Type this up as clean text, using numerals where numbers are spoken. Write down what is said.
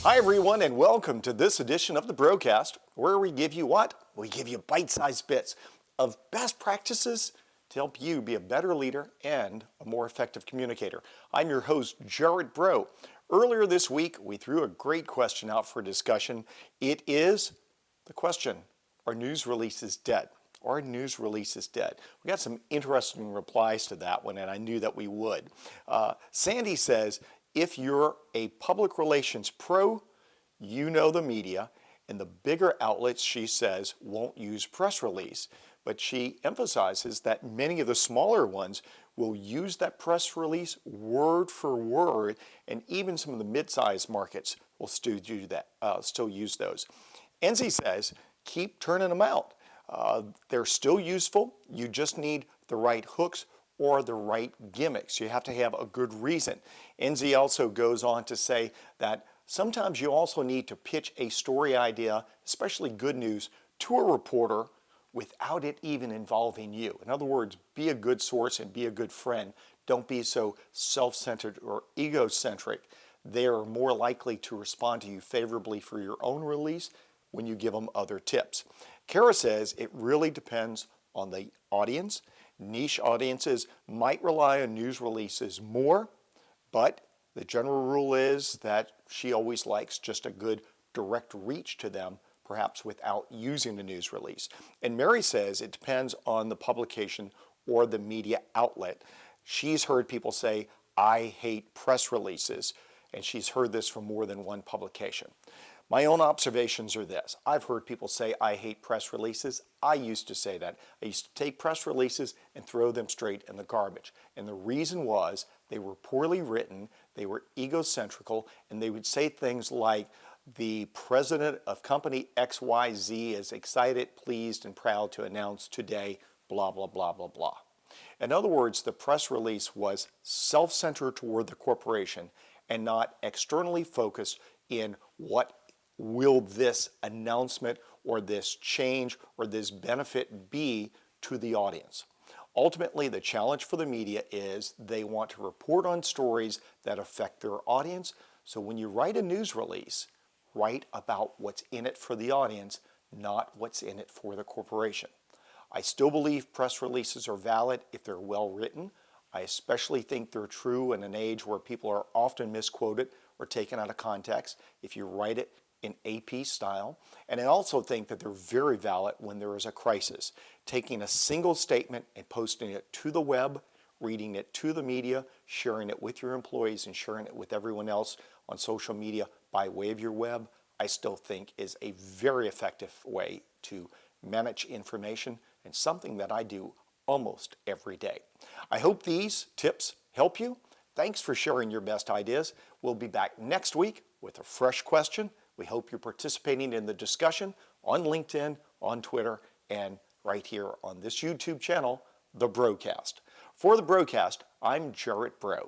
Hi everyone, and welcome to this edition of the Broadcast, where we give you what? We give you bite-sized bits of best practices to help you be a better leader and a more effective communicator. I'm your host, Gerard Braud. Earlier this week, we threw a great question out for discussion. It is the question, are news releases dead? Our news release is dead. We got some interesting replies to that one, and I knew that we would. Sandy says, if you're a public relations pro, you know the media, and the bigger outlets, she says, won't use press release. But she emphasizes that many of the smaller ones will use that press release word for word, and even some of the mid-sized markets will still do that, still use those. Enzi says, keep turning them out. They're still useful. You just need the right hooks or the right gimmicks. You have to have a good reason. Enzi also goes on to say that sometimes you also need to pitch a story idea, especially good news, to a reporter without it even involving you. In other words, be a good source and be a good friend. Don't be so self-centered or egocentric. They are more likely to respond to you favorably for your own release when you give them other tips. Kara says it really depends on the audience. Niche audiences might rely on news releases more, but the general rule is that she always likes just a good direct reach to them, perhaps without using a news release. And Mary says it depends on the publication or the media outlet. She's heard people say, I hate press releases, and she's heard this from more than one publication. My own observations are this. I've heard people say, I hate press releases. I used to say that. I used to take press releases and throw them straight in the garbage. And the reason was they were poorly written, they were egocentrical, and they would say things like, the president of company XYZ is excited, pleased, and proud to announce today, blah, blah, blah, blah, blah. In other words, the press release was self-centered toward the corporation and not externally focused in what will this announcement or this change or this benefit be to the audience. Ultimately, the challenge for the media is they want to report on stories that affect their audience. So when you write a news release, write about what's in it for the audience, not what's in it for the corporation. I still believe press releases are valid if they're well written. I especially think they're true in an age where people are often misquoted or taken out of context if you write it in AP style. And I also think that they're very valid when there is a crisis. Taking a single statement and posting it to the web, reading it to the media, sharing it with your employees, and sharing it with everyone else on social media by way of your web, I still think is a very effective way to manage information and something that I do almost every day. I hope these tips help you. Thanks for sharing your best ideas. We'll be back next week with a fresh question. We hope you're participating in the discussion on LinkedIn, on Twitter, and right here on this YouTube channel, The Broadcast. For The Broadcast, I'm Gerard Braud.